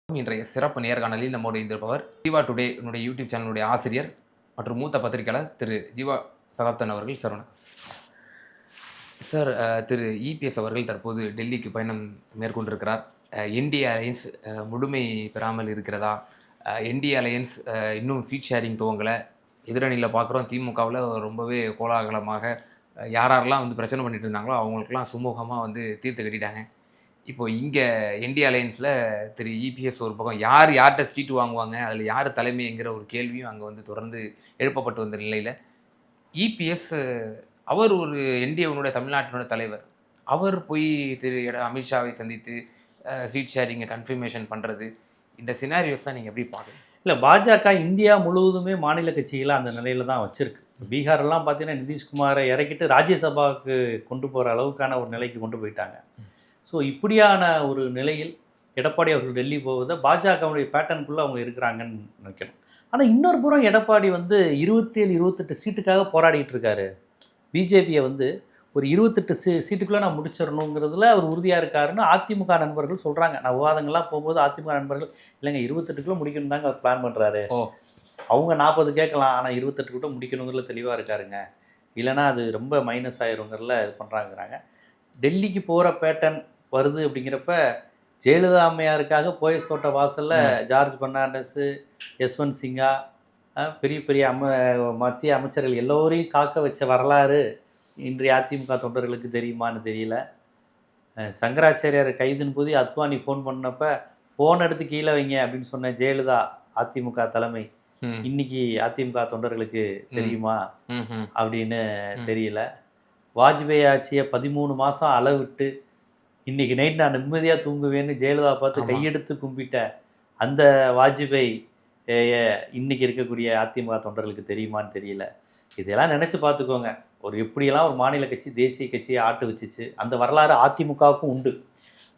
இன்றைய சிறப்பு நேர்காணலில் நம்மோடு இருந்திருப்பவர் ஜீவா டுடே என்னுடைய யூடியூப் சேனலுடைய ஆசிரியர் மற்றும் மூத்த பத்திரிகையாளர் திரு ஜீவா சகாப்தன் அவர்கள். சார் வணக்கம். சார், திரு இபிஎஸ் அவர்கள் தற்போது டெல்லிக்கு பயணம் மேற்கொண்டிருக்கிறார். என்டிஏ அலையன்ஸ் முழுமை பெறாமல் இருக்கிறதா? என்டிஏ அலையன்ஸ் இன்னும் சீட் ஷேரிங் துவங்கலை. எதிரணியில் பார்க்குறோம், திமுகவில் ரொம்பவே கோலாகலமாக யாரெல்லாம் வந்து பிரச்சனை பண்ணிட்டு இருந்தாங்களோ அவங்களுக்கெல்லாம் சுமூகமாக வந்து தீர்த்து கட்டிட்டாங்க. இப்போ இங்கே என்டிஏ அலையன்ஸில் திரு இபிஎஸ் ஒரு பக்கம் யார்கிட்ட சீட்டு வாங்குவாங்க, அதில் யார் தலைமைங்கிற ஒரு கேள்வியும் அங்கே வந்து தொடர்ந்து எழுப்பப்பட்டு வந்த நிலையில் இபிஎஸ் அவர் ஒரு என்டிஏனுடைய தமிழ்நாட்டினுடைய தலைவர். அவர் போய் திரு அமித்ஷாவை சந்தித்து சீட் ஷேரிங்கை கன்ஃபர்மேஷன் பண்ணுறது, இந்த சினாரியோஸ் தான் நீங்கள் எப்படி பார்க்குறீங்க? இல்லை, பாஜக இந்தியா முழுவதுமே மாநில கட்சிகளை அந்த நிலையில் தான் வச்சுருக்கு. பீகாரெல்லாம் பார்த்தீங்கன்னா நிதிஷ்குமாரை இறக்கிட்டு ராஜ்யசபாவுக்கு கொண்டு போகிற அளவுக்கான ஒரு நிலைக்கு கொண்டு போயிட்டாங்க. ஸோ இப்படியான ஒரு நிலையில் எடப்பாடி அவர்கள் டெல்லி போவதை பாஜகவுடைய பேட்டர்னுக்குள்ளே அவங்க இருக்கிறாங்கன்னு நினைக்கணும். ஆனால் இன்னொரு புறம் எடப்பாடி வந்து 27-28 சீட்டுக்காக போராடிட்டு இருக்காரு. பிஜேபியை வந்து ஒரு 28 சீட்டுக்குள்ளே நான் முடிச்சிடணுங்கிறதுல அவர் உறுதியாக இருக்காருன்னு அதிமுக நண்பர்கள் சொல்கிறாங்க. நான் விவாதங்கள்லாம் போகும்போது அதிமுக நண்பர்கள் இல்லைங்க 28க்குள்ளே முடிக்கணும் தாங்க அவர் பிளான் பண்ணுறாரு. அவங்க 40 கேட்கலாம், ஆனால் 28 கூட முடிக்கணுங்கிறதுல தெளிவாக இருக்காருங்க. இல்லைனா அது ரொம்ப மைனஸ் ஆயிருங்கிறதுல இது பண்ணுறாங்கிறாங்க. டெல்லிக்கு போகிற பேட்டர்ன் வருது அப்படிங்கிறப்ப ஜெயலலிதா அம்மையாருக்காக போயஸ் தோட்ட வாசலில் ஜார்ஜ் பெர்னாண்டஸு, யஸ்வந்த் சிங்கா, பெரிய பெரிய மத்திய அமைச்சர்கள் எல்லோரையும் காக்க வச்ச வரலாறு இன்றைய அதிமுக தொண்டர்களுக்கு தெரியுமான்னு தெரியல. சங்கராச்சாரியார் கைதுன்னு போது அத்வானி ஃபோன் பண்ணப்ப ஃபோன் எடுத்து கீழே வைங்க அப்படின்னு சொன்ன ஜெயலலிதா அதிமுக தலைமை இன்னைக்கு அதிமுக தொண்டர்களுக்கு தெரியுமா அப்படின்னு தெரியல. வாஜ்பாய் ஆட்சியை 13 மாதம் அளவிட்டு இன்றைக்கி நைட் நான் நிம்மதியாக தூங்குவேன்னு ஜெயலலிதா பார்த்து கையெடுத்து கும்பிட்ட அந்த வாஜ்பாய் இன்றைக்கி இருக்கக்கூடிய அதிமுக தொண்டர்களுக்கு தெரியுமான்னு தெரியல. இதெல்லாம் நினச்சி பார்த்துக்கோங்க. எப்படியெல்லாம் ஒரு மாநில கட்சி தேசிய கட்சியை ஆட்டு வச்சிச்சு, அந்த வரலாறு அதிமுகவுக்கும் உண்டு.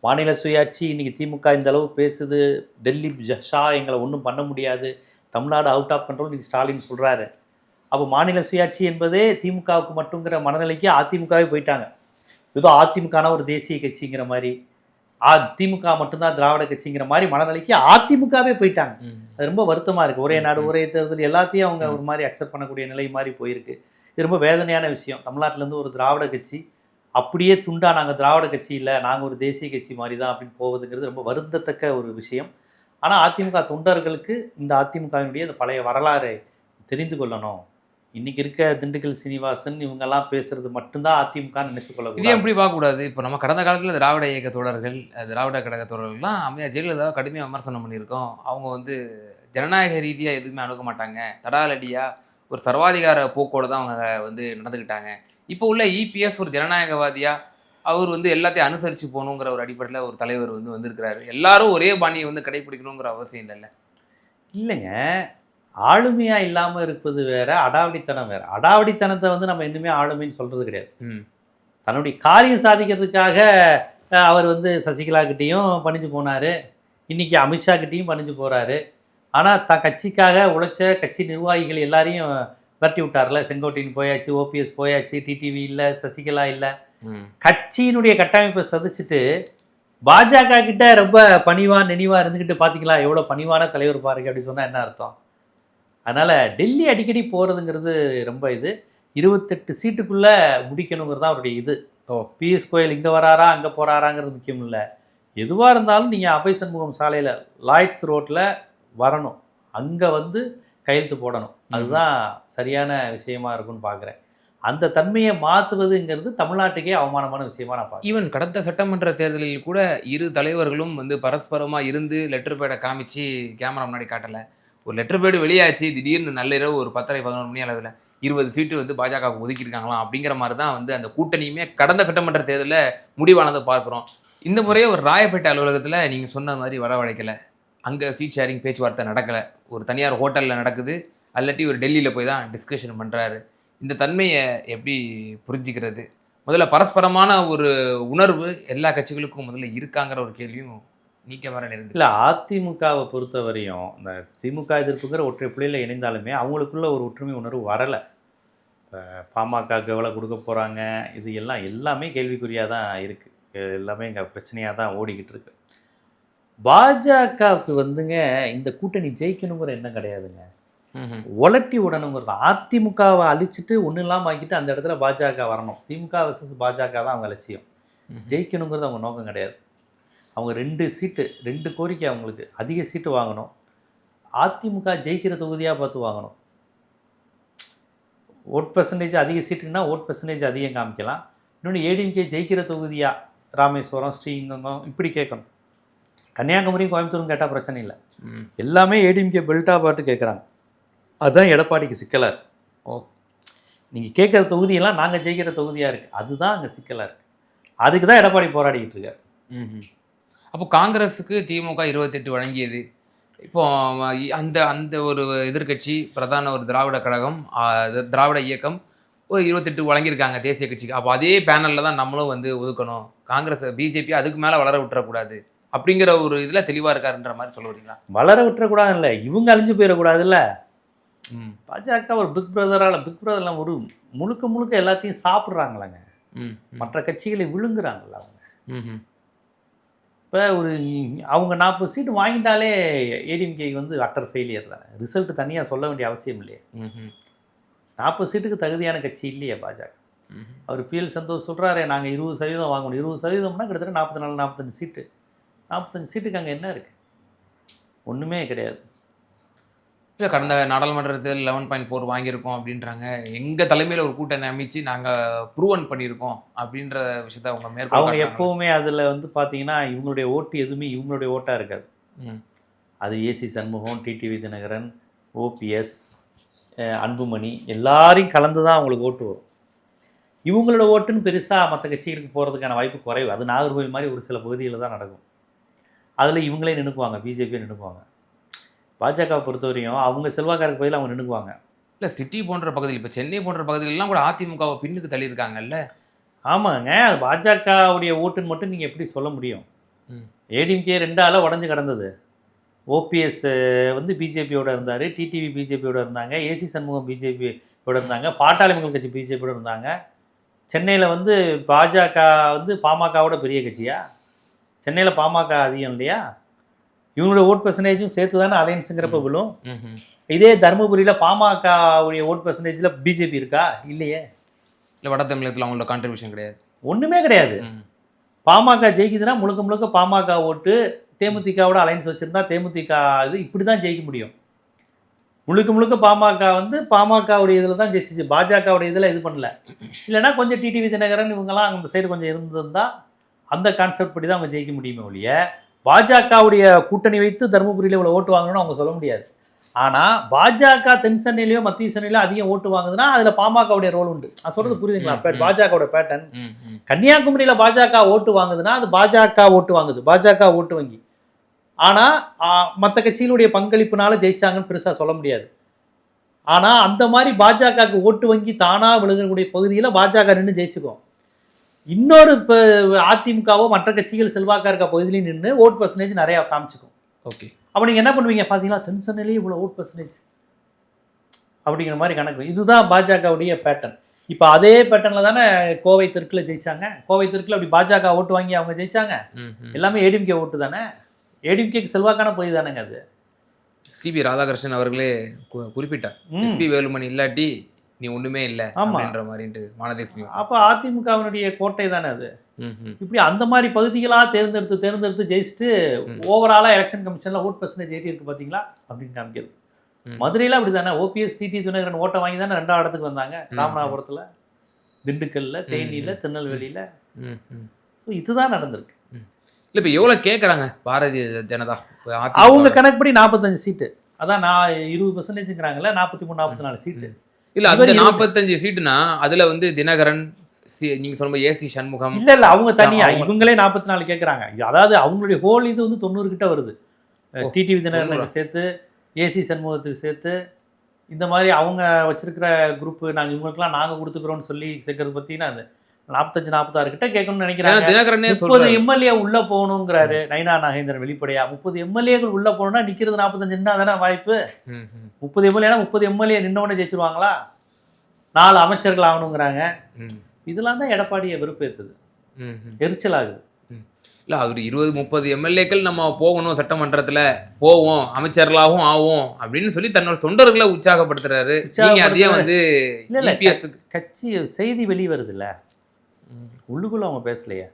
மாநில சுயாட்சி இன்றைக்கி திமுக இந்த அளவு பேசுது, டெல்லி ஷா எங்களை ஒன்றும் பண்ண முடியாது, தமிழ்நாடு அவுட் ஆஃப் கண்ட்ரோல் இன்றைக்கி ஸ்டாலின் சொல்கிறாரு. அப்போ மாநில சுயாட்சி என்பதே திமுகவுக்கு மட்டுங்கிற மனநிலைக்கு அதிமுகவே போயிட்டாங்க. ஏதோ அதிமுகனா ஒரு தேசிய கட்சிங்கிற மாதிரி, திமுக மட்டும்தான் திராவிட கட்சிங்கிற மாதிரி மனநிலைக்கு அதிமுகவே போயிட்டாங்க. அது ரொம்ப வருத்தமாக இருக்குது. ஒரே நாடு ஒரே தேர்தல் எல்லாத்தையும் அவங்க ஒரு மாதிரி அக்செப்ட் பண்ணக்கூடிய நிலை மாதிரி போயிருக்கு. இது ரொம்ப வேதனையான விஷயம். தமிழ்நாட்டிலேருந்து ஒரு திராவிட கட்சி அப்படியே துண்டா நாங்கள் திராவிட கட்சி இல்லை, நாங்கள் ஒரு தேசிய கட்சி மாதிரி தான் அப்படின்னு போவதுங்கிறது ரொம்ப வருந்தத்தக்க ஒரு விஷயம். ஆனால் அதிமுக தொண்டர்களுக்கு இந்த அதிமுகவினுடைய இந்த பழைய வரலாறை தெரிந்து கொள்ளணும். இன்னைக்கு இருக்க திண்டுக்கல் சீனிவாசன் இவங்கெல்லாம் பேசுறது மட்டும்தான் அதிமுக நினைச்சு கொள்ளக்கூடாது. இதே எப்படி பார்க்கக்கூடாது? இப்போ நம்ம கடந்த காலத்தில் திராவிட இயக்க தோழர்கள், திராவிட கழக தோழர்கள்லாம் அம்மையார் ஜெயலலிதாவை கடுமையாக விமர்சனம் பண்ணியிருக்கோம். அவங்க வந்து ஜனநாயக ரீதியாக எதுவுமே அணுக மாட்டாங்க, தடாலடியாக ஒரு சர்வாதிகார போக்கோடு தான் அவங்க வந்து நடந்துக்கிட்டாங்க. இப்போ உள்ள இபிஎஸ் ஒரு ஜனநாயகவாதியாக அவர் வந்து எல்லாத்தையும் அனுசரித்து போகணுங்கிற ஒரு அடிப்படையில் ஒரு தலைவர் வந்து வந்திருக்கிறாரு. எல்லாரும் ஒரே பாணியை வந்து கடைபிடிக்கணுங்கிற அவசியம் இல்லைங்க. ஆளுமையாக இல்லாமல் இருப்பது வேற, அடாவடித்தனம் வேற. அடாவடித்தனத்தை வந்து நம்ம இன்னுமே ஆளுமைன்னு சொல்கிறது கிடையாது. தன்னுடைய காரியம் சாதிக்கிறதுக்காக அவர் வந்து சசிகலா கிட்டேயும் பணிஞ்சு போனார், இன்றைக்கி அமித்ஷா கிட்டேயும் பணிஞ்சு போகிறாரு. ஆனால் கட்சிக்காக உழைச்ச கட்சி நிர்வாகிகள் எல்லாரையும் விரட்டி விட்டார்ல. செங்கோட்டையன் போயாச்சு, ஓபிஎஸ் போயாச்சு, டிடிவி இல்லை, சசிகலா இல்லை. கட்சியினுடைய கட்டமைப்பை சதிச்சுட்டு பாஜக கிட்ட ரொம்ப பணிவாக நினைவாக இருந்துக்கிட்டு பார்த்தீங்களா எவ்வளோ பணிவான தலைவர் பாருங்க அப்படி சொன்னால் என்ன அர்த்தம்? அதனால் டெல்லி அடிக்கடி போகிறதுங்கிறது ரொம்ப 28 சீட்டுக்குள்ளே முடிக்கணுங்கிறது தான் அவருடைய இது. பியூஷ் கோயல் இங்கே வராரா அங்கே போகிறாராங்கிறது முக்கியம் இல்லை. எதுவாக இருந்தாலும் நீங்கள் அபய் சண்முகம் சாலையில் லாய்ட்ஸ் ரோட்டில் வரணும், அங்கே வந்து கையெழுத்து போடணும். அதுதான் சரியான விஷயமா இருக்குன்னு பார்க்குறேன். அந்த தன்மையை மாற்றுவதுங்கிறது தமிழ்நாட்டுக்கே அவமானமான விஷயமா நான் பார்க்குறேன். ஈவன் கடந்த சட்டமன்ற தேர்தலில் கூட இரு தலைவர்களும் வந்து பரஸ்பரமாக இருந்து லெட்டர் பேடை காமிச்சு கேமரா முன்னாடி காட்டலை. ஒரு லெட்டர் பேடு வெளியாச்சு, திடீர்னு நள்ளிரவு ஒரு 10:30-11 மணி அளவில் 20 சீட்டு வந்து பாஜக ஒதுக்கியிருக்காங்களாம் அப்படிங்கிற மாதிரி தான் வந்து அந்த கூட்டணியுமே கடந்த சட்டமன்ற தேர்தலில் முடிவானதை பார்க்குறோம். இந்த முறையே ஒரு ராயப்பேட்டை அலுவலகத்தில் நீங்கள் சொன்ன மாதிரி வரவழைக்கலை, அங்கே சீட் ஷேரிங் பேச்சுவார்த்தை நடக்கலை, ஒரு தனியார் ஹோட்டலில் நடக்குது, அல்லாட்டி ஒரு டெல்லியில் போய் தான் டிஸ்கஷன் பண்ணுறாரு. இந்த தன்மையை எப்படி புரிஞ்சிக்கிறது? முதல்ல பரஸ்பரமான ஒரு உணர்வு எல்லா கட்சிகளுக்கும் முதல்ல இருக்காங்கிற ஒரு கேள்வியும் நீக்க வர நேர்ந்து. இல்லை, அதிமுகவை பொறுத்தவரையும் இந்த திமுக எதிர்ப்புங்கிற ஒற்றை புள்ளியில் இணைந்தாலுமே அவங்களுக்குள்ள ஒரு ஒற்றுமை உணர்வு வரலை. பாமகக்கு எவ்வளோ கொடுக்க போகிறாங்க, எல்லாமே கேள்விக்குறியாக தான் இருக்குது. எல்லாமே இங்கே பிரச்சனையாக தான் ஓடிக்கிட்டு இருக்கு. பாஜகவுக்கு வந்துங்க இந்த கூட்டணி ஜெயிக்கணுங்கிற எண்ணம் கிடையாதுங்க. உலட்டி விடணுங்கிறது. அதிமுகவை அழிச்சிட்டு ஒன்றும் இல்லாமல் ஆக்கிட்டு அந்த இடத்துல பாஜக வரணும். திமுக வெர்சஸ் பாஜக தான் அவங்க லட்சியம். ஜெயிக்கணுங்கிறது அவங்க நோக்கம் கிடையாது. அவங்க 2 சீட்டு 2 கோரிக்கை அவங்களுக்கு. அதிக சீட்டு வாங்கணும். அதிமுக ஜெயிக்கிற தொகுதியாக பார்த்து வாங்கணும். ஓட் பெர்சன்டேஜ் அதிக சீட்டுன்னா ஓட் பெர்சன்டேஜ் அதிகம் காமிக்கலாம். இன்னொன்று ஏடிஎம்கே ஜெயிக்கிற தொகுதியாக ராமேஸ்வரம், ஸ்ரீரங்கம் இப்படி கேட்கணும். கன்னியாகுமரியும் கோயம்புத்தூரும் கேட்டால் பிரச்சனை இல்லை. எல்லாமே ஏடிஎம்கே பெல்ட்டாக பார்த்து கேட்குறாங்க. அதுதான் எடப்பாடிக்கு சிக்கலாக இருக்குது. நீங்கள் கேட்குற தொகுதியெல்லாம் நாங்கள் ஜெயிக்கிற தொகுதியாக இருக்குது. அதுதான் அங்கே சிக்கலாக இருக்குது. அதுக்கு தான் எடப்பாடி போராடிக்கிட்டு இருக்கார். அப்போ காங்கிரஸுக்கு திமுக 28 வழங்கியது. இப்போ அந்த அந்த ஒரு எதிர்கட்சி பிரதான ஒரு திராவிட கழகம், திராவிட இயக்கம் ஒரு 28 வழங்கியிருக்காங்க தேசிய கட்சிக்கு. அப்போ அதே பேனலில் தான் நம்மளும் வந்து ஒதுக்கணும். காங்கிரஸ் பிஜேபி அதுக்கு மேலே வளர விட்டுறக்கூடாது அப்படிங்கிற ஒரு இதில் தெளிவாக இருக்காருன்ற மாதிரி சொல்ல வரீங்களா? வளர விட்டுறக்கூடாது இல்லை, இவங்க அழிஞ்சு போயிடக்கூடாதுல்ல. பாஜக ஒரு பிக் பிரதர்லாம் ஒரு முழுக்க எல்லாத்தையும் சாப்பிட்றாங்களாங்க. மற்ற கட்சிகளை விழுங்குறாங்கல்ல அவங்க. இப்போ ஒரு அவங்க 40 சீட்டு வாங்கிட்டாலே ஏடிஎம்கே வந்து அட்டர் ஃபெயிலியர் தானே. ரிசல்ட் தனியாக சொல்ல வேண்டிய அவசியம் இல்லையே. 40 சீட்டுக்கு தகுதியான கட்சி இல்லையே பாஜக. அவர் பிஎல் சந்தோஷ் சொல்கிறாரு நாங்கள் 20% வாங்கணும். 20%ம்னா கிட்டத்தட்ட 44-45 சீட்டு. 45 சீட்டுக்கு அங்கே என்ன இருக்குது? ஒன்றுமே கிடையாது. இல்லை, கடந்த நாடாளுமன்ற தேர்தல் 11.4 வாங்கியிருக்கோம் அப்படின்றாங்க. எங்கள் தலைமையில் ஒரு கூட்டணி அமைச்சு நாங்கள் ப்ரூவன் பண்ணியிருக்கோம் அப்படின்ற விஷயத்த அவங்க மேற்கொள்ள. அவங்க எப்போவுமே அதில் வந்து பார்த்தீங்கன்னா இவங்களுடைய ஓட்டு எதுவுமே இவங்களுடைய ஓட்டாக இருக்காது. அது AC Shanmugam, TTV Dhinakaran, OPS, Anbumani எல்லாரையும் கலந்து தான் அவங்களுக்கு ஓட்டு வரும். இவங்களோட ஓட்டுன்னு பெருசாக மற்ற கட்சிகளுக்கு போகிறதுக்கான வாய்ப்பு குறைவு. அது நாகர்கோவில் மாதிரி ஒரு சில பகுதிகளில் தான் நடக்கும். அதில் இவங்களே நின்றுக்குவாங்க, பிஜேபியை நின்றுக்குவாங்க. பாஜகவை பொறுத்தவரையும் அவங்க செல்வாக்காரருக்கு பதில் அவங்க நின்றுக்குவாங்க. இல்லை, சிட்டி போன்ற பகுதியில் இப்போ சென்னை போன்ற பகுதிகளெலாம் கூட அதிமுகவை பின்னுக்கு தள்ளியிருக்காங்கல்ல. ஆமாங்க, அது பாஜகவுடைய ஓட்டுன்னு மட்டும் நீங்கள் எப்படி சொல்ல முடியும்? ஏடிஎம்கே 2 உடஞ்சி கிடந்தது. ஓபிஎஸ் வந்து பிஜேபியோட இருந்தார், டிடிவி பிஜேபியோட இருந்தாங்க, ஏசி சண்முகம் பிஜேபியோட இருந்தாங்க, பாட்டாளி மக்கள் கட்சி பிஜேபியோட இருந்தாங்க. சென்னையில் வந்து பாஜக வந்து பாமகவோட பெரிய கட்சியா? சென்னையில் பாமக அதிகம் இல்லையா? இவங்களோட ஓட் பெர்சன்டேஜும் சேர்த்து தானே அலையன்ஸுங்கிறப்ப விழும். இதே தருமபுரியில் பாமகவுடைய ஓட் பெர்சன்டேஜில் பிஜேபி இருக்கா? இல்லையே. இல்லை, வட தமிழகத்தில் அவங்களோட கான்ட்ரிபியூஷன் கிடையாது, ஒன்றுமே கிடையாது. பாமக ஜெயிக்குதுன்னா முழுக்க பாமக ஓட்டு. தேமுதிகவோட அலையன்ஸ் வச்சுருந்தா தேமுதிக இது இப்படி தான் ஜெயிக்க முடியும். முழுக்க பாமக வந்து பாமகவுடைய இதில் தான் ஜெயிச்சிச்சு, பாஜகவுடைய இதில் இது பண்ணல. இல்லைன்னா கொஞ்சம் டிடிவி தினகரன் இவங்கெல்லாம் அந்த சைடு கொஞ்சம் இருந்திருந்தால் அந்த கான்செப்ட் படி தான் அவங்க ஜெயிக்க முடியுமே ஒழிய பாஜகவுடைய கூட்டணி வைத்து தருமபுரியில் இவ்வளோ ஓட்டு வாங்கணும்னு அவங்க சொல்ல முடியாது. ஆனால் பாஜக தென் சென்னையிலையோ மத்திய சென்னையிலோ அதிகம் ஓட்டு வாங்குதுன்னா அதில் பாமகவுடைய ரோல் உண்டு. நான் சொல்கிறது புரியுதுங்களா? பாஜகவோட பேட்டர்ன். கன்னியாகுமரியில் பாஜக ஓட்டு வாங்குதுன்னா அது பாஜக ஓட்டு வாங்குது, பாஜக ஓட்டு வங்கி. ஆனால் மற்ற கட்சிகளுடைய பங்களிப்புனால ஜெயிச்சாங்கன்னு பெருசாக சொல்ல முடியாது. ஆனால் அந்த மாதிரி பாஜகவுக்கு ஓட்டு வங்கி தானாக விழுகக்கூடிய பகுதியில் பாஜக நின்று ஜெயிச்சுக்கும். இன்னொரு இப்போ அதிமுகவோ மற்ற கட்சிகள் செல்வாக்கா இருக்க பகுதியிலையும் நின்று ஓட் பெர்சன்டேஜ் நிறையா காமிச்சிக்கும். ஓகே, அப்போ நீங்கள் என்ன பண்ணுவீங்க? பார்த்தீங்களா, தென் சென்னையிலேயே இவ்வளோ ஓட் பெர்சன்டேஜ் அப்படிங்கிற மாதிரி கணக்கு. இதுதான் பாஜகவுடைய பேட்டர்ன். இப்போ அதே பேட்டர்னில் தானே கோவை தெற்கில் ஜெயிச்சாங்க. கோவை தெற்கில் அப்படி பாஜக ஓட்டு வாங்கி அவங்க ஜெயிச்சாங்க. எல்லாமே ஏடிஎம்கே ஓட்டு தானே. ஏடிஎம்கேக்கு செல்வாக்கான பகுதி தானேங்க அது. சிபி ராதாகிருஷ்ணன் அவர்களே குறிப்பிட்டார், எஸ்பி வேலுமணி இல்லாட்டி நீ ஒண்ணுமே இல்லை அப்படின்ற மாதிரி மானதேசி. அப்போ அதிமுகவினுடைய கோட்டை தானே அது. இப்படி அந்த மாதிரி பகுதிகளாக தேர்ந்தெடுத்து ஜெயிச்சுட்டு ஓவராலாக எலெக்ஷன் கமிஷனில் ஓட் பெர்சன்டேஜ் ஏறி இருக்கு பார்த்தீங்களா அப்படின்னு காமிக்கிறது. மதுரையில் அப்படி தானே ஓபிஎஸ் டிடி தினகரன் ஓட்டை வாங்கி தானே 2ஆம் இடத்துக்கு வந்தாங்க. ராமநாதபுரத்தில், திண்டுக்கல்ல, தேனியில், திருநெல்வேலியில். ஸோ இதுதான் நடந்திருக்கு. இல்லை, இப்போ எவ்வளோ கேட்குறாங்க பாரதிய ஜனதா? அவங்க கணக்குப்படி 45 சீட்டு. அதான் நான் 20%ங்கிறாங்கல்ல, 43-44 சீட்டு. இல்லை, அது 45 சீட்டுனா அதில் வந்து தினகரன், நீங்க சொல்லும்போது ஏசி சண்முகம் இல்ல அவங்க தனியா இவங்களே 44 கேட்குறாங்க. அதாவது அவங்களுடைய ஹோல் இது வந்து 90 கிட்ட வருது. டிடிவி தினகரனுக்கு சேர்த்து, ஏசி சண்முகத்துக்கு சேர்த்து, இந்த மாதிரி அவங்க வச்சிருக்கிற குரூப் நாங்கள் இவங்களுக்குலாம் நாங்கள் கொடுத்துக்கிறோம்னு சொல்லி சேர்க்கறது பார்த்தீங்கன்னா அது 45-46 கிட்ட கேட்கணும்னு நினைக்கிறாங்க. 30 எம்எல்ஏ உள்ள போகணுங்கிறாரு நயினா நாகேந்திரன் வெளிப்படையா. 30 எம்எல்ஏக்கள் உள்ள போகணும்னா நிற்கிறது 45 தானே வாய்ப்பு. 30 எம்எல்ஏனா 30 எம்எல்ஏ நின்னவொடனே ஜெயிச்சிருவாங்களா? 4 அமைச்சர்கள் ஆகணுங்கிறாங்க. இதெல்லாம் தான் எடப்பாடியை வெறுப்பேற்றுது, எரிச்சல் ஆகுது. இல்லை அது ஒரு 20-30 எம்எல்ஏக்கள் நம்ம போகணும் சட்டமன்றத்தில் போவோம் அமைச்சர்களாகவும் ஆவோம் அப்படின்னு சொல்லி தன்னோட தொண்டர்களை உற்சாகப்படுத்துறாரு. நீங்க அதையே வந்து இல்ல EPS கட்சி செய்தி வெளிவருது இல்ல, உள்ளுக்குள்ள அவங்க பேசலையே,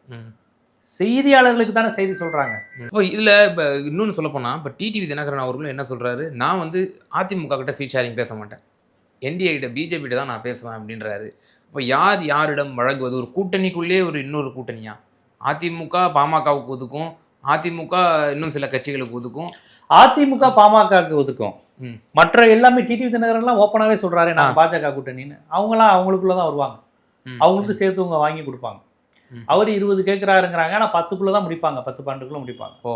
செய்தியாளர்களுக்கு தானே செய்தி சொல்றாங்க. இப்போ இதுல இப்போ இன்னொன்று சொல்ல போனா இப்போ டிடிவி தினகரன் அவர்களும் என்ன சொல்றாரு, நான் வந்து அதிமுக கிட்ட சீட் ஷேரிங் பேச மாட்டேன், என்டிஏ கிட்ட பிஜேபி கிட்ட தான் நான் பேசுவேன் அப்படின்றாரு. இப்போ யார் யாரிடம் வழங்குவது? ஒரு கூட்டணிக்குள்ளே ஒரு இன்னொரு கூட்டணியா? அதிமுக பாமகவுக்கு ஒதுக்கும், அதிமுக இன்னும் சில கட்சிகளுக்கு ஒதுக்கும், அதிமுக பாமகவுக்கு ஒதுக்கும், ம். மற்ற எல்லாமே டிடிவி தினகரன்லாம் ஓப்பனாவே சொல்றாரு நான் பாஜக கூட்டணின்னு. அவங்களாம் அவங்களுக்குள்ள தான் வருவாங்க, அவங்களுக்கு சேர்த்து அவங்க வாங்கி கொடுப்பாங்க. அவர் 20 கேட்குறாருங்கிறாங்க, ஆனால் 10க்குள்ள தான் முடிப்பாங்க, 10-12க்குள்ள முடிப்பாங்க. ஓ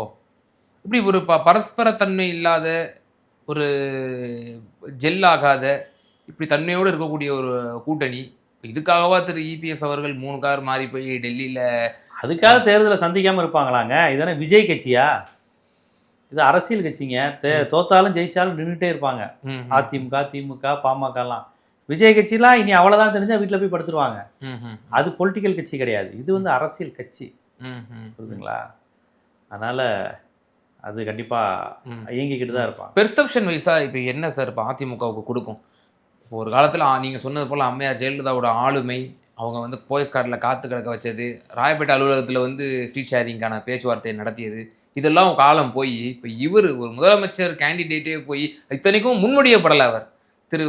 இப்படி ஒரு பரஸ்பர தன்மை இல்லாத ஒரு ஜெல் ஆகாத இப்படி தன்மையோடு இருக்கக்கூடிய ஒரு கூட்டணி, இதுக்காகவா திரு இபிஎஸ் அவர்கள் 3 கார் மாறி போய் டெல்லியில் அதுக்காக தேர்தலை சந்திக்காம இருப்பாங்களாங்க? இதென்ன விஜய் கட்சியா? இது அரசியல் கட்சிங்க. தோத்தாலும் ஜெயிச்சாலும் நின்றுட்டே இருப்பாங்க. அதிமுக, திமுக, பாமகலாம். விஜய் கட்சிலாம் இனி அவ்வளோதான் தெரிஞ்சா வீட்டில் போய் படுத்துருவாங்க. அது பொலிட்டிக்கல் கட்சி கிடையாது, இது வந்து அரசியல் கட்சி. புரியுதுங்களா? அதனால அது கண்டிப்பா இயங்கிக்கிட்டு தான் இருப்பாங்க. பெர்செப்ஷன் வைஸா இப்போ என்ன சார் இப்போ அதிமுகவுக்கு கொடுக்கும்? இப்போ ஒரு காலத்தில் நீங்கள் சொன்னது போல் அம்மையார் ஜெயலலிதாவோட ஆளுமை, அவங்க வந்து போயஸ் கார்டில் காத்து கிடக்க வச்சது, ராயப்பேட்டை அலுவலகத்தில் வந்து சீட் ஷேரிங்கான பேச்சுவார்த்தையை நடத்தியது, இதெல்லாம் காலம் போய் இப்போ இவர் ஒரு முதலமைச்சர் கேண்டிடேட்டே போய் இத்தனைக்கும் முன்மொழியப்படலை அவர் திரு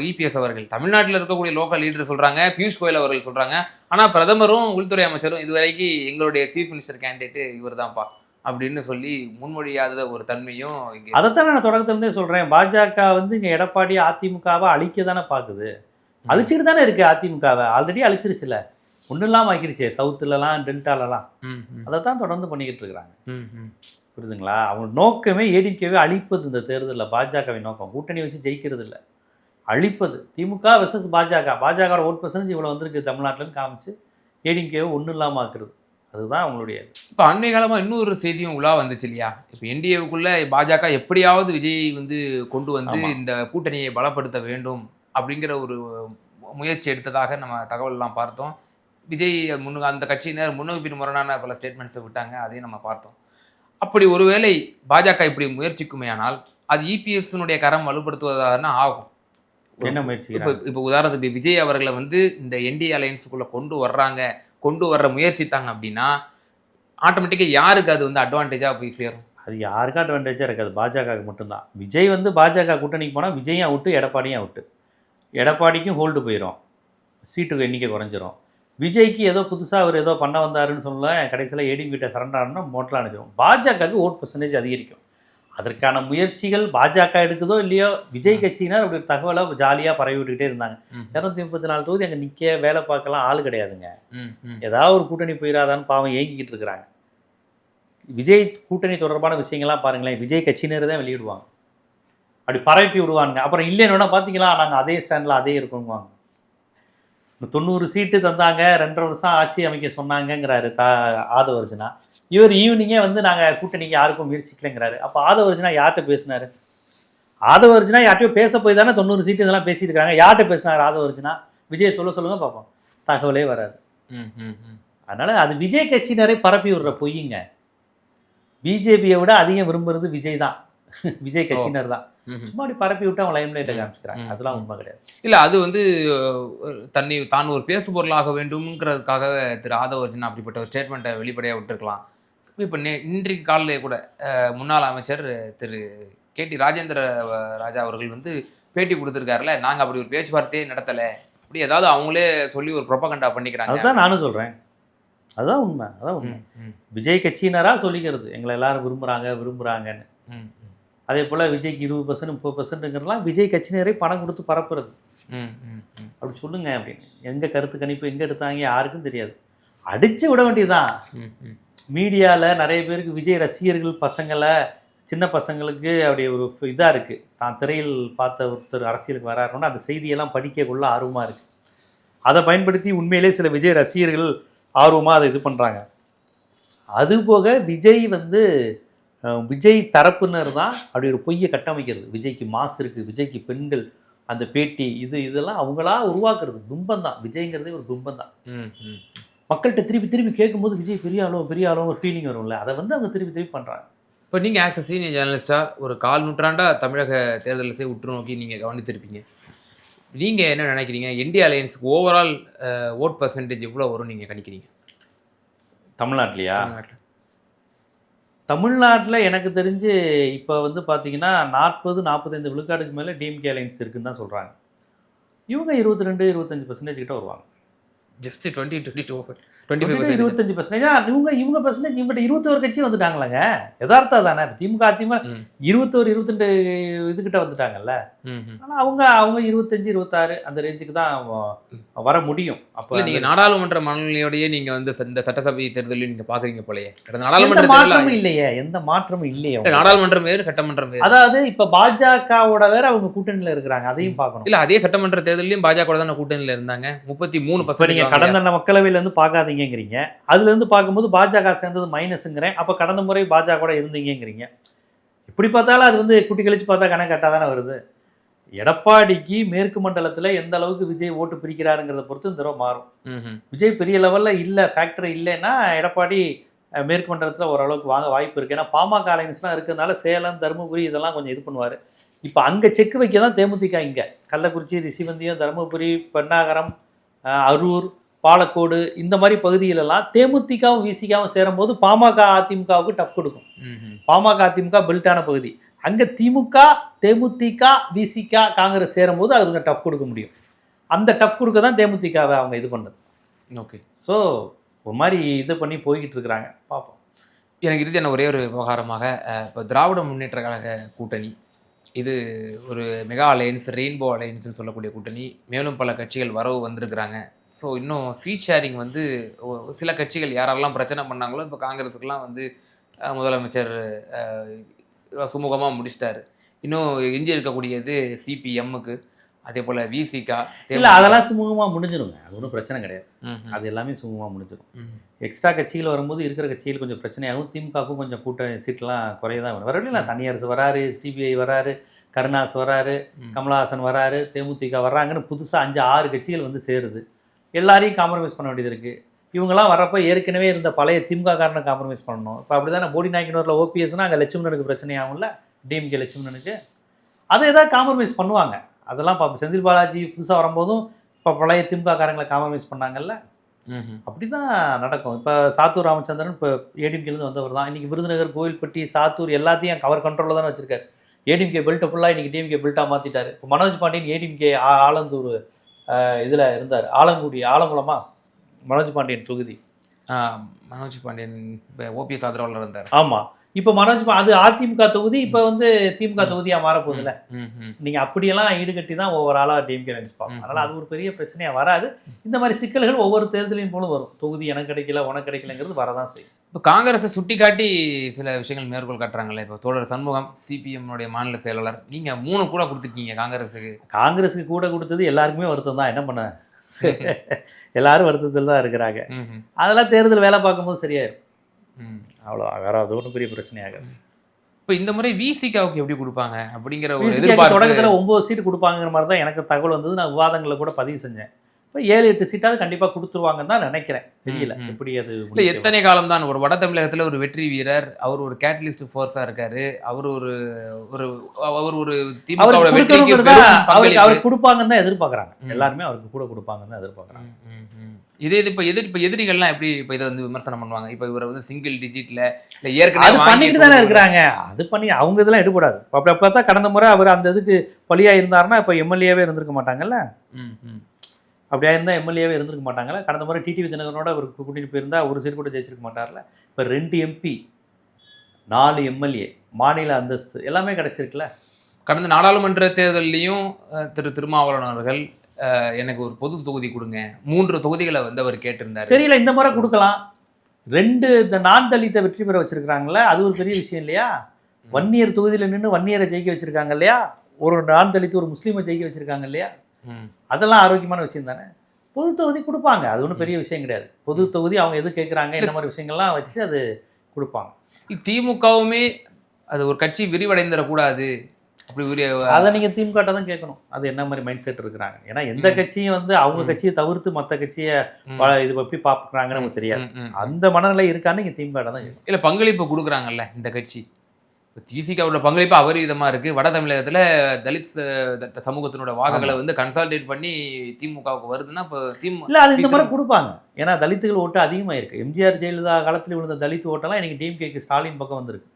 இபிஎஸ் அவர்கள். தமிழ்நாட்டில் இருக்கக்கூடிய லோக்கல் லீடர் சொல்கிறாங்க, பியூஷ் கோயல் அவர்கள் சொல்கிறாங்க, ஆனால் பிரதமரும் உள்துறை அமைச்சரும் இதுவரைக்கும் எங்களுடைய சீஃப் மினிஸ்டர் கேண்டிடேட்டு இவர் தான்ப்பா அப்படின்னு சொல்லி முன்மொழியாத ஒரு தன்மையும் அதைத்தான் நான் தொடக்கத்திலிருந்தே சொல்கிறேன். பாஜக வந்து இங்கே எடப்பாடி அதிமுகவை அழிக்க தானே பார்க்குது, அழிச்சிட்டு தானே இருக்குது. அதிமுகவை ஆல்ரெடி அழிச்சிருச்சுல, ஒன்றும் இல்லாமல் ஆக்கிருச்சு, சவுத்துலலாம் டெல்டாலலாம். அதை தான் தொடர்ந்து பண்ணிக்கிட்டு இருக்கிறாங்க. புரியுதுங்களா? அவங்க நோக்கமே ஏடிஎம்கேவே அழிப்பது. இந்த தேர்தலில் பாஜகவின் நோக்கம் கூட்டணி வச்சு ஜெயிக்கிறது இல்லை, அழிப்பது. திமுக வெர்சஸ் பாஜக, பாஜக ஓட் பர்சன்டேஜ் இவ்வளோ வந்திருக்கு தமிழ்நாட்டில்னு காமிச்சு ஏடிஎம்கேவை ஒன்றும் இல்லாமல் ஆக்குறது, அதுதான் அவங்களுடைய. இப்போ அண்மை காலமாக இன்னொரு செய்தியும் உலா வந்துச்சு இல்லையா? இப்போ என்டிஏவுக்குள்ள பாஜக எப்படியாவது விஜய் வந்து கொண்டு வந்து இந்த கூட்டணியை பலப்படுத்த வேண்டும் அப்படிங்கிற ஒரு முயற்சி எடுத்ததாக நம்ம தகவல்லாம் பார்த்தோம். விஜய் அந்த கட்சியினர் முன்னுக்கு பின் முரணான பல ஸ்டேட்மெண்ட்ஸை விட்டாங்க, அதையும் நம்ம பார்த்தோம். அப்படி ஒருவேளை பாஜக இப்படி முயற்சிக்குமே ஆனால் அது இபிஎஸ்னுடைய கரம் வலுப்படுத்துவதாக ஆகும். என்ன முயற்சி? இப்போ உதாரணத்துக்கு விஜய் அவர்களை வந்து இந்த என்டிஏ அலையன்ஸுக்குள்ள கொண்டு வர்ற முயற்சித்தாங்க அப்படின்னா ஆட்டோமேட்டிக்காக யாருக்கு அது வந்து அட்வான்டேஜாக போய் சேரும்? அது யாருக்கும் அட்வான்டேஜாக இருக்காது, பாஜகவுக்கு மட்டும்தான். விஜய் வந்து பாஜக கூட்டணிக்கு போனால் விஜயும் அவுட்டு, எடப்பாடியும் அவுட்டு. எடப்பாடிக்கும் ஹோல்டு போயிடும், சீட்டுக்கு எண்ணிக்கை குறைஞ்சிரும். விஜய்க்கு ஏதோ புதுசாக அவர் ஏதோ பண்ண வந்தாருன்னு சொல்ல கடைசியில் ஏடிஎம்கிட்ட சரண்டர் ஆகணும்னா மோட்டலாக அனுப்பிடும். பாஜகவுக்கு ஓட் பர்சன்டேஜ் அதிகரிக்கும். அதற்கான முயற்சிகள் பாஜக எடுக்குதோ இல்லையோ, விஜய் கட்சியினர் அப்படி தகவலை ஜாலியாக பரவி விட்டுக்கிட்டே இருந்தாங்க. 234 தொகுதி அங்கே நிற்க வேலை பார்க்கலாம் ஆள் கிடையாதுங்க. ஏதாவது ஒரு கூட்டணி போயிடாதான்னு பாவம் ஏங்கிக்கிட்டு இருக்கிறாங்க. விஜய் கூட்டணி தொடர்பான விஷயங்கள்லாம் பாருங்களேன், விஜய் கட்சியினர் தான் வெளியிடுவாங்க, அப்படி பரப்பி விடுவாங்க. அப்புறம் இல்லைன்னு பார்த்தீங்களா நாங்கள் அதே ஸ்டாண்டில் அதே இருக்கோங்குவாங்க. 90 சீட்டு தந்தாங்க, 2.5 வருஷம் ஆட்சி அமைக்க சொன்னாங்கங்கிறாரு ஆதவர்ஜுனா. இவர் ஈவினிங்கே வந்து நாங்கள் கூட்டணிக்கு யாருக்கும் முயற்சிக்கலைங்கிறாரு. அப்போ ஆதவர்ஜுனா யார்கிட்ட பேசினார்? ஆதவர்ஜுனா யார்கிட்டயோ பேச போய் தானே 90 சீட்டு இதெல்லாம் பேசியிருக்காங்க. யார்கிட்ட பேசினார் ஆதவர்ஜுனா? விஜய் சொல்லுங்க பார்ப்போம், தகவலே வராது. அதனால் அது விஜய் கட்சியினரை பரப்பி விடுற பொய்யுங்க. பிஜேபியை விட அதிகம் விரும்புறது விஜய் தான், விஜய் கட்சியினர் தான். சும்மா அப்படி பரப்பி விட்டு அவங்க லைம்லைட்டை காமிச்சுக்கிறாங்க, அதெல்லாம் உண்மை கிடையாது. இல்லை அது வந்து தான் ஒரு பேசு பொருளாக வேண்டும்ங்கிறதுக்காக திரு ஆதவர்ஜுனா அப்படிப்பட்ட ஒரு ஸ்டேட்மெண்ட்டை வெளிப்படையாக விட்டுருக்கலாம். இப்போ இன்றைக்கு காலையில் கூட முன்னாள் அமைச்சர் திரு கேடி ராஜேந்திர ராஜா அவர்கள் வந்து பேட்டி கொடுத்துருக்காருல, நாங்கள் அப்படி ஒரு பேச்சுவார்த்தையே நடத்தலை, அப்படி ஏதாவது அவங்களே சொல்லி ஒரு ப்ரொபகண்டா பண்ணிக்கிறாங்க. அதுதான் நானும் சொல்கிறேன், அதுதான் உண்மை, அதான் உண்மை. விஜய் கட்சியினராக சொல்லிக்கிறது எங்களை எல்லாரும் விரும்புகிறாங்கன்னு. அதே போல் விஜய்க்கு 20% 30%ங்கிறதுலாம் விஜய் கட்சியினரை பணம் கொடுத்து பரப்புறது. அப்படி சொல்லுங்க அப்படின்னு எங்கே கருத்து கணிப்பு எங்கே எடுத்தாங்க யாருக்கும் தெரியாது, அடித்து விட வேண்டியதுதான். மீடியாவில் நிறைய பேருக்கு விஜய் ரசிகர்கள் பசங்களை, சின்ன பசங்களுக்கு அப்படியே ஒரு இதாக இருக்குது, தான் திரையில் பார்த்த ஒருத்தர் அரசியலுக்கு வராருன்னா அந்த செய்தியெல்லாம் படிக்கக்குள்ள ஆர்வமாக இருக்குது. அதை பயன்படுத்தி உண்மையிலே சில விஜய் ரசிகர்கள் ஆர்வமாக அதை இது பண்ணுறாங்க. அதுபோக விஜய் வந்து விஜய் தரப்புனர் தான் அப்படி ஒரு பொய்யை கட்டமைக்கிறது. விஜய்க்கு மாசு இருக்குது, விஜய்க்கு பெண்கள், அந்த பேட்டி இதெல்லாம் அவங்களா உருவாக்குறது, பிம்பம் தான். விஜய்ங்கிறதே ஒரு பிம்பம் தான். மக்கள்கிட்ட திருப்பி திருப்பி கேட்கும்போது விஜய் பெரிய ஆளோ ஒரு ஃபீலிங் வரும்ல, அதை வந்து அவங்க திருப்பி திருப்பி பண்ணுறாங்க. இப்போ நீங்கள் ஆஸ் அ சீனியர் ஜேர்னலிஸ்ட்டாக ஒரு 1/4 நூற்றாண்டா தமிழக தேர்தலை உற்று நோக்கி நீங்கள் கவனித்திருப்பீங்க. நீங்கள் என்ன நினைக்கிறீங்க? இந்தியா அலையன்ஸுக்கு ஓவரால் ஓட் பர்சன்டேஜ் எவ்வளோ வரும் நீங்கள் கணிக்கிறீங்க தமிழ்நாட்டிலையா? தமிழ்நாட்டில்? தமிழ்நாட்டில் எனக்கு தெரிஞ்சு இப்போ வந்து பார்த்தீங்கன்னா 40-45 விழுக்காடுக்கு மேலே டிஎம்கே அலைன்ஸ் இருக்குன்னு தான் சொல்கிறாங்க. இவங்க 22-25% கிட்ட வருவாங்க. ஜஸ்ட் 20-25%. 25%. இவங்க பர்சன்டேஜ் இவங்ககிட்ட 21 கட்சி வந்துட்டாங்களாங்க. யதார்த்தம் தானே. திமுக அதிமுக 21-22 இதுகிட்ட வந்துட்டாங்கல்ல. ஆனால் அவங்க 25-26 அந்த ரேஞ்சுக்கு தான் வர முடியும். அப்போ நீங்கள் நாடாளுமன்ற மனநிலையோடையே நீங்கள் வந்து இந்த சட்டசபை தேர்தலையும் நீங்கள் பார்க்குறீங்க போலயே. எந்த நாடாளுமன்ற மாற்றமும் இல்லையே, எந்த மாற்றமும் இல்லையே. நாடாளுமன்றம் வேறு சட்டமன்றம் வேறு. அதாவது இப்போ பாஜகவோட வேற அவங்க கூட்டணியில் இருக்கிறாங்க, அதையும் பார்க்கணும். இல்லை, அதே சட்டமன்ற தேர்தலையும் பாஜக தானே கூட்டணியில் இருந்தாங்க. 33%. நீங்க கடந்த மக்களவையில இருந்து பார்க்காதீங்கிறீங்க, அதுல இருந்து பார்க்கும்போது பாஜக சேர்ந்தது மைனஸ்ங்கிறேன். அப்ப கடந்த முறை பாஜக கூட இருந்தீங்கிறீங்க. இப்படி பார்த்தாலும் அது வந்து குட்டி கழிச்சு பார்த்தா கணக்கு கரெக்டாக தானே வருது. எடப்பாடிக்கு மேற்கு மண்டலத்தில் எந்த அளவுக்கு விஜய் ஓட்டு பிரிக்கிறாருங்கிறத பொறுத்து இந்த தடவை மாறும். விஜய் பெரிய லெவலில் இல்லை, ஃபேக்டரி இல்லைன்னா எடப்பாடி மேற்கு மண்டலத்தில் ஓரளவுக்கு வாங்க வாய்ப்பு இருக்குது. ஏன்னா பாமக அலைன்ஸ்லாம் இருக்கிறதுனால சேலம், தருமபுரி இதெல்லாம் கொஞ்சம் இது பண்ணுவார். இப்போ அங்கே செக் வைக்க தான் தேமுதிக இங்கே கள்ளக்குறிச்சி, ரிஷிவந்தியம், தருமபுரி, பெண்ணாகரம், அரூர், பாலக்கோடு இந்த மாதிரி பகுதிகளெல்லாம் தேமுதிகவும் விசிகாவும் சேரும்போது பாமக அதிமுகவுக்கு டஃப் கொடுக்கும். பாமக அதிமுக பெல்ட்டான பகுதி. அங்கே திமுக, தேமுதிக, விசிகா, காங்கிரஸ் சேரும்போது அது கொஞ்சம் டஃப் கொடுக்க முடியும். அந்த டஃப் கொடுக்க தான் தேமுதிகவை அவங்க இது பண்ணது. ஓகே. ஸோ ஒரு மாதிரி இது பண்ணி போய்கிட்டு இருக்கிறாங்க, பார்ப்போம். எனக்கு இறுதியான ஒரே ஒரு விவகாரமாக இப்போ திராவிட முன்னேற்ற கழக கூட்டணி இது ஒரு மெகா அலையன்ஸ், ரெயின்போ அலையன்ஸ்னு சொல்லக்கூடிய கூட்டணி. மேலும் பல கட்சிகள் வரவு வந்திருக்கிறாங்க. ஸோ இன்னும் சீட் ஷேரிங் வந்து சில கட்சிகள் யாரெல்லாம் பிரச்சனை பண்ணாங்களோ இப்போ காங்கிரஸுக்கெல்லாம் வந்து முதலமைச்சர் சுமூகமாக முடிச்சிட்டாரு. இன்னும் எஞ்சி இருக்கக்கூடியது சிபிஎம்முக்கு, அதே போல் விசிகா. இல்லை, அதெல்லாம் சுமூகமாக முடிஞ்சிருங்க, அது ஒன்றும் பிரச்சனை கிடையாது. அது எல்லாமே சுமூகமாக முடிஞ்சிடும். எக்ஸ்ட்ரா கட்சிகள் வரும்போது இருக்கிற கட்சிகள் கொஞ்சம் பிரச்சனையாகும். திமுகவுக்கும் கொஞ்சம் கூட்ட சீட்டெல்லாம் குறைய தான் வரும். வரவில்லை, தனியரசு வராரு, எஸ்டிபிஐ வராரு, கருணாஸ் வராரு, கமலஹாசன் வராரு, தேமுதிக வர்றாங்கன்னு புதுசாக 5-6 கட்சிகள் வந்து சேருது. எல்லாரையும் காம்ப்ரமைஸ் பண்ண வேண்டியது இருக்குது. இவங்கெல்லாம் வரப்போ ஏற்கனவே இருந்த பழைய திமுக காரனை காம்ப்ரமைஸ் பண்ணணும். இப்போ அப்படி தானே போடி நாயக்கனூரில் ஓபிஎஸ்னால் அங்கே லட்சுமணனுக்கு பிரச்சனையாகும்ல, டிஎம்கே லட்சுமணனுக்கு. அதை ஏதாவது காம்ப்ரமைஸ் பண்ணுவாங்க. அதெல்லாம் பார்ப்போம். செந்தில் பாலாஜி புதுசாக வரும்போதும் இப்போ பழைய திமுக காரங்களை காம்ப்ரமைஸ் பண்ணாங்கல்ல, அப்படி தான் நடக்கும். இப்போ சாத்தூர் ராமச்சந்திரன் இப்போ ஏடிஎம்கேலேருந்து வந்தவர் தான். இன்றைக்கி விருதுநகர், கோவில்பட்டி, சாத்தூர் எல்லாத்தையும் கவர் கண்ட்ரோலில் தானே வச்சுருக்காரு. ஏடிஎம்கே பெல்ட்டை ஃபுல்லாக இன்றைக்கி டிஎம்கே பெல்ட்டாக மாற்றிட்டார். இப்போ மனோஜ் பாண்டியன் ஏடிஎம்கே ஆலந்தூர் இதில் இருந்தார், ஆலங்குடி, ஆலங்குளமா மனோஜ் பாண்டியன் தொகுதி. மனோஜ் பாண்டியன் ஓபிஎஸ் ஆதரவாளர் இருந்தார். ஆமாம், இப்போ மனோஜ் அது அதிமுக தொகுதி, இப்போ வந்து திமுக தொகுதியாக மாறப்போகுதுல்ல. நீங்கள் அப்படியெல்லாம் ஈடுகட்டி தான் ஒவ்வொரு ஆளாக டிஎம்கே பார்ப்போம். அதனால் அது ஒரு பெரிய பிரச்சனையாக வராது. இந்த மாதிரி சிக்கல்கள் ஒவ்வொரு தேர்தலையும் போலும் வரும். தொகுதி எனக்கு கிடைக்கல, உனக்கு கிடைக்கலங்கிறது வரதான் செய்யும். இப்போ காங்கிரஸை சுட்டி காட்டி சில விஷயங்கள் மேற்கோள் காட்டுறாங்களே. இப்போ தோழர் சண்முகம் சிபிஎம்னுடைய மாநில செயலாளர், நீங்கள் 3 கூட கொடுத்துருக்கீங்க காங்கிரஸுக்கு கூட கொடுத்தது எல்லாருக்குமே வருத்தம் தான். என்ன பண்ண, எல்லாரும் வருத்தத்தில் தான் இருக்கிறாங்க. அதெல்லாம் தேர்தல் வேலை பார்க்கும்போது சரியாயிடும். அவ்வளோ, வேற அது ஒன்றும் பெரிய பிரச்சனையாகாது. இப்போ இந்த முறை விசிகாவுக்கு எப்படி கொடுப்பாங்க அப்படிங்கிற ஒரு தொடக்கத்தில் 9 சீட்டு கொடுப்பாங்கிற மாதிரி தான் எனக்கு தகவல் வந்தது. நான் விவாதங்களில் கூட பதிவு செஞ்சேன். இப்போ 7-8 சீட்டாவது கண்டிப்பாக கொடுத்துருவாங்கன்னு தான் நினைக்கிறேன். தெரியல எப்படி அது. இல்லை, எத்தனை காலம் தான் ஒரு வட தமிழகத்தில் ஒரு வெற்றி வீரர், அவர் ஒரு கேட்டலிஸ்ட் ஃபோர்ஸாக இருக்காரு. அவர் ஒரு திமுகவோட வெற்றிக்கு அவருக்கு கொடுப்பாங்கன்னு தான் எதிர்பார்க்குறாங்க. எல்லாருமே அவருக்கு கூட கொடுப்பாங்கன்னு தான் எதிர்பார்க்குறாங்க. இப்போ எதிரிகள்லாம் எப்படி இப்போ இதை வந்து விமர்சனம் பண்ணுவாங்க? இப்போ இவரை வந்து சிங்கிள் டிஜிட்ல இல்லை ஏற்கனவே பண்ணிட்டு தானே இருக்கிறாங்க. அது பண்ணி அவங்க இதெல்லாம் எடுக்கூடாது. அப்படி பார்த்தா கடந்த முறை அவர் அந்த இதுக்கு பலியாக இருந்தாருன்னா இப்போ எம்எல்ஏவே இருந்திருக்க மாட்டாங்கல்ல. அப்படியா இருந்தால் எம்எல்ஏவே இருந்திருக்க மாட்டாங்கல்ல. கடந்த முறை டிடிவி தினகரனோட அவர் கூட்டிகிட்டு போயிருந்தா ஒரு சீட் கூட ஜெயிச்சிருக்க மாட்டார்ல. இப்போ 2 MP, 4 எம்எல்ஏ, மாநில அந்தஸ்து எல்லாமே கிடைச்சிருக்குல்ல. கடந்த நாடாளுமன்ற தேர்தலையும் திருமாவளவன் அவர்கள் எனக்கு ஒரு பொது தொகுதி கொடுங்க, 3 தொகுதிகளை வந்து அவர் கேட்டிருந்தார். தெரியல, இந்த முறை கொடுக்கலாம். 2 இந்த நான் தலித்தை வெற்றி பெற வச்சிருக்காங்களே, அது ஒரு பெரிய விஷயம் இல்லையா? வன்னியர் தொகுதியில் நின்று வன்னியரை ஜெயிக்க வச்சிருக்காங்க இல்லையா? ஒரு நான் தலித்து ஒரு முஸ்லீமை ஜெயிக்க வச்சிருக்காங்க இல்லையா? அதெல்லாம் ஆரோக்கியமான விஷயம் தானே. பொது தொகுதி கொடுப்பாங்க, அது ஒன்றும் பெரிய விஷயம் கிடையாது. பொது தொகுதி அவங்க எது கேட்குறாங்க, இந்த மாதிரி விஷயங்கள்லாம் வச்சு அது கொடுப்பாங்க. திமுகவுமே அது ஒரு கட்சி விரிவடைந்துடக்கூடாது, அப்படி ஒரு அதை நீங்கள் திமுக தான் கேட்கணும், அது என்ன மாதிரி மைண்ட் செட் இருக்கிறாங்க. ஏன்னா எந்த கட்சியும் வந்து அவங்க கட்சியை தவிர்த்து மற்ற கட்சியை இது எப்படி பார்க்குறாங்கன்னு நமக்கு தெரியாது. அந்த மனநிலை இருக்கான்னு நீங்கள் திமுக தான் கேட்கணும். இல்லை பங்களிப்பு கொடுக்குறாங்கல்ல இந்த கட்சி, திமுகவோட பங்களிப்பு அபரிவிதமாக இருக்குது. வட தமிழகத்தில் தலித் சமூகத்தினோட வாக்குகளை வந்து கன்சால்டேட் பண்ணி திமுகவுக்கு வருதுன்னா இப்போ இல்லை அது இந்த மாதிரி கொடுப்பாங்க. ஏன்னா தலித்துகள் ஓட்டு அதிகமாக இருக்குது. எம்ஜிஆர் ஜெயலலிதா காலத்தில் விழுந்த தலித் ஓட்டெல்லாம் இன்னைக்கு டிஎம்கேக்கு ஸ்டாலின் பக்கம் வந்திருக்கு.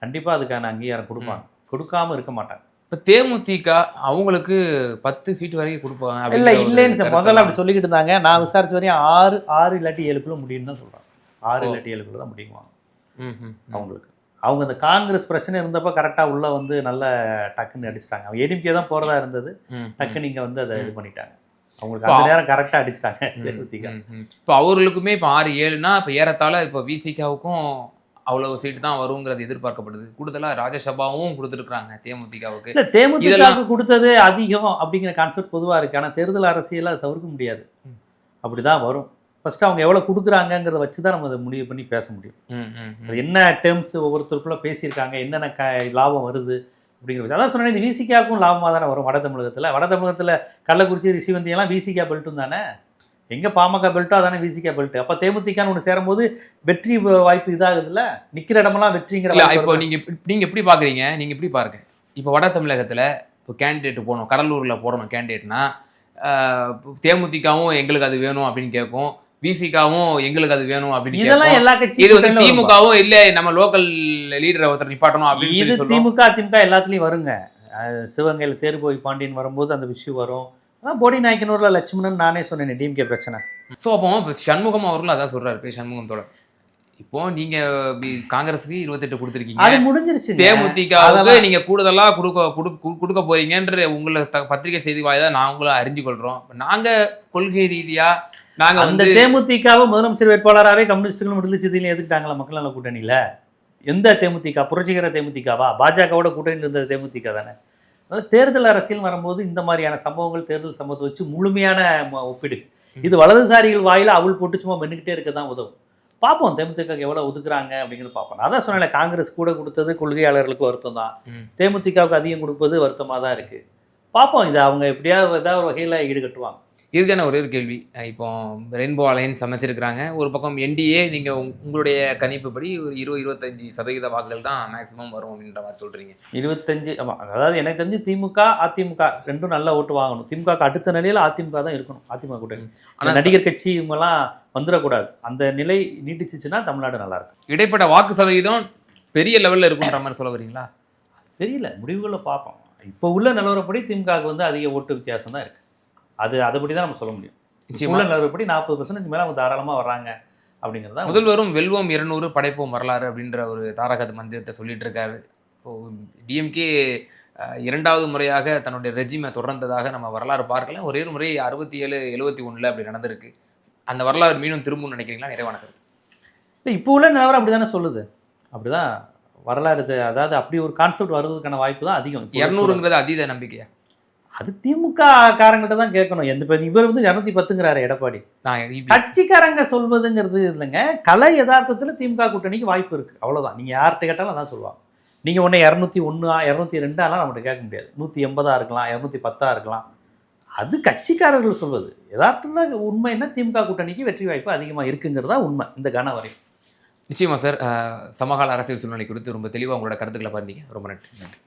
கண்டிப்பாக அதுக்கான அங்கீகாரம் கொடுப்பாங்க, கொடுக்காம இருக்க மாட்டாங்க. இப்போ தேமுதிக அவங்களுக்கு 10 சீட்டு வரைக்கும் கொடுப்பாங்க. இல்லை இல்லைன்னு முதல்ல அப்படி சொல்லிக்கிட்டு இருந்தாங்க. நான் விசாரிச்ச வரையும் 6 இல்லாட்டி 7 முடியும்னு தான் சொல்கிறாங்க. 6 இல்லாட்டி 7 தான் முடியுவாங்க அவங்களுக்கு. அவங்க அந்த காங்கிரஸ் பிரச்சனை இருந்தப்போ கரெக்டாக உள்ள வந்து நல்ல டக்குன்னு அடிச்சிட்டாங்க. அவங்க ஏடிஎம்கே தான் போகிறதா இருந்தது, டக்குன்னு நீங்கள் வந்து அதை இது பண்ணிட்டாங்க. அவங்களுக்கு அந்த நேரம் கரெக்டாக அடிச்சிட்டாங்க தேமுதிக. இப்போ அவர்களுக்குமே இப்போ 6-7னா இப்போ ஏறத்தாழ இப்போ விசிகாவுக்கும் அவ்வளவு சீட்டு தான் வருங்கிறது எதிர்பார்க்கப்படுது. கூடுதலாக ராஜ்யசபாவும் கொடுத்துருக்குறாங்க தேமுதிகவுக்கு. இல்லை தேமுதிகவுக்கு கொடுத்தது அதிகம் அப்படிங்கிற கான்செப்ட் பொதுவாக இருக்குது. ஆனால் தேர்தல் அரசியல் அதை தவிர்க்க முடியாது, அப்படி தான் வரும். ஃபஸ்ட்டு அவங்க எவ்வளோ கொடுக்குறாங்கங்கிறத வச்சு தான் நம்ம அதை முடிவு பண்ணி பேச முடியும். அது என்ன டேர்ம்ஸ் ஒவ்வொருத்தருக்குள்ளே பேசியிருக்காங்க, என்னென்ன லாபம் வருது அப்படிங்கிற. அதான் சொன்னேன், இந்த விசிகாவுக்கும் லாபமாக தானே வரும். வட தமிழகத்தில் கள்ளக்குறிச்சி ரிஷிவந்தியெல்லாம் விசிகா பெல்ட்டும் தானே. எங்கே பாமக பெல்ட்டோ அதானே விசிகா பெல்ட்டு. அப்போ தேமுதிகான்னு ஒன்று சேரும்போது வெற்றி வாய்ப்பு இதாகுதுல்ல, நிற்கிற இடமெல்லாம் வெற்றிங்கிற. இப்போ நீங்கள் எப்படி பார்க்குறீங்க, நீங்கள் எப்படி பாருங்க. இப்போ வட தமிழகத்தில் இப்போ கேண்டிடேட் போகணும், கடலூரில் போடணும் கேண்டிடேட்னா தேமுதிகவும் எங்களுக்கு அது வேணும் அப்படின்னு கேட்கும், விசிகாவும் எங்களுக்கு அது வேணும் அப்படின்னு இதெல்லாம் எல்லா கட்சியும். இது வந்து திமுகவும் இல்லை நம்ம லோக்கல் லீடரை ஒருத்தர் நிப்பாட்டணும் அப்படின்னு இது திமுக எல்லாத்துலேயும் வருங்க. சிவகங்கையில் தேர்போய் பாண்டியன் வரும்போது அந்த விஷயம் வரும். போடி நாயக்கனூரில் லட்சுமணன் நானே சொன்னேன் டிஎம்கே பிரச்சனை. ஸோ அப்போ சண்முகம் அவர்களும் அதான் சொல்றாரு. இப்போ சண்முகம் தோழர் இப்போ நீங்க காங்கிரஸுக்கு 28 கொடுத்துருக்கீங்க, அது முடிஞ்சிருச்சு. தேமுதிகவுக்கு நீங்க கூடுதலா கொடுக்க போறீங்கன்ற உங்களை பத்திரிகை செய்தி வாயிலா நாங்களும் அறிஞ்சு கொள்றோம். நாங்க கொள்கை ரீதியா நாங்க அந்த தேமுதிகவை முதலமைச்சர் வேட்பாளராகவே கம்யூனிஸ்டுகளும் விடுதலை சிறுத்தைகளும் எதுக்கிட்டாங்களா மக்கள் நல கூட்டணியில? எந்த தேமுதிக? புரட்சிகர தேமுதிகவா? பாஜகவோட கூட்டணியில் இருந்த தேமுதிக தானே. அதனால் தேர்தல் அரசியல் வரும்போது இந்த மாதிரியான சம்பவங்கள் தேர்தல் சம்பவத்தை வச்சு முழுமையான ஒப்பிடு. இது வலதுசாரிகள் வாயில அவள் போட்டு சும்மா மென்னுக்கிட்டே இருக்க தான் உதவும். பார்ப்போம் தேமுதிக எவ்வளோ ஒதுக்குறாங்க அப்படிங்கிறது பார்ப்போம். அதான் சொன்னேன், காங்கிரஸ் கூட கொடுத்தது கொள்கையாளர்களுக்கு வருத்தம் தான், தேமுதிகவுக்கு அதிகம் கொடுப்பது வருத்தமாக தான் இருக்குது. பார்ப்போம், இது அவங்க எப்படியாவது ஏதாவது ஒரு வகையில் ஈடுகட்டுவாங்க. இதுக்கான ஒரே ஒரு கேள்வி. இப்போ ரெயின்போ அலையன்ஸ் அமைச்சிருக்கிறாங்க. ஒரு பக்கம் என்டிஏ நீங்கள் உங்களுடைய கணிப்புப்படி ஒரு 20-25% வாக்குகள் தான் மேக்ஸிமம் வரும் அப்படின்ற மாதிரி சொல்கிறீங்க. 25, ஆமாம். அதாவது எனக்கு தெரிஞ்சு திமுக அதிமுக ரெண்டும் நல்லா ஓட்டு வாங்கணும். திமுக அடுத்த நிலையில் அதிமுக தான் இருக்கணும். அதிமுக கூட்டணி. ஆனால் நடிகர் கட்சி இவங்கெல்லாம் வந்துடக்கூடாது. அந்த நிலை நீட்டிச்சிச்சுன்னா தமிழ்நாடு நல்லா இருக்கும். இடைப்பட்ட வாக்கு சதவீதம் பெரிய லெவலில் இருக்குன்ற மாதிரி சொல்ல வரீங்களா? தெரியல, முடிவுகளை பார்ப்போம். இப்போ உள்ள நிலவரப்படி திமுகவுக்கு வந்து அதிக ஓட்டு வித்தியாசம் தான் இருக்குது. அதுபடி தான் நம்ம சொல்ல முடியும். உள்ள நிலவரப்படி 40% மேலே அவங்க தாராளமாக வர்றாங்க அப்படிங்கிறதா. முதல்வரும் வெல்வோம் 200 படைப்போம் வரலாறு அப்படின்ற ஒரு தாரக மந்திரத்தை சொல்லிட்டு இருக்காரு. ஸோ டிஎம்கே 2வது முறையாக தன்னுடைய ரெஜிமை தொடர்ந்ததாக நம்ம வரலாறு பார்க்கல. ஒரே ஒரு முறை 67-71 அப்படி நடந்திருக்கு. அந்த வரலாறு மீண்டும் திரும்பும்னு நினைக்கிறீங்களா? நிறைவான கருத்து. இல்லை, இப்போ உள்ள நிலவரம் அப்படி தானே சொல்லுது. அப்படிதான் வரலாறு. அதாவது அப்படி ஒரு கான்செப்ட் வருவதற்கான வாய்ப்பு தான் அதிகம். 200ங்கிறது அதீத நம்பிக்கையா? அது திமுக காரங்கிட்ட தான் கேட்கணும். இவர் வந்து 210ங்கிறாரு எடப்பாடி. கட்சிக்காரங்க சொல்வதுங்கிறது இல்லைங்க, கலை யதார்த்தத்தில் திமுக கூட்டணிக்கு வாய்ப்பு இருக்குது, அவ்வளோதான். நீங்கள் யார்கிட்ட கேட்டாலும் அதான் சொல்லுவாங்க. நீங்கள் ஒன்று 201 202 நம்மகிட்ட கேட்க முடியாது. 180 இருக்கலாம், 210 இருக்கலாம். அது கட்சிக்காரர்கள் சொல்வது. யதார்த்தத்தில் உண்மை என்ன, திமுக கூட்டணிக்கு வெற்றி வாய்ப்பு அதிகமாக இருக்குங்கிறது தான் உண்மை இந்த கன வரை. நிச்சயமா சார். சமகால அரசியல் சூழ்நிலை குறித்து ரொம்ப தெளிவாக உங்களோட கருத்துக்களை பாருங்க. ரொம்ப நன்றி.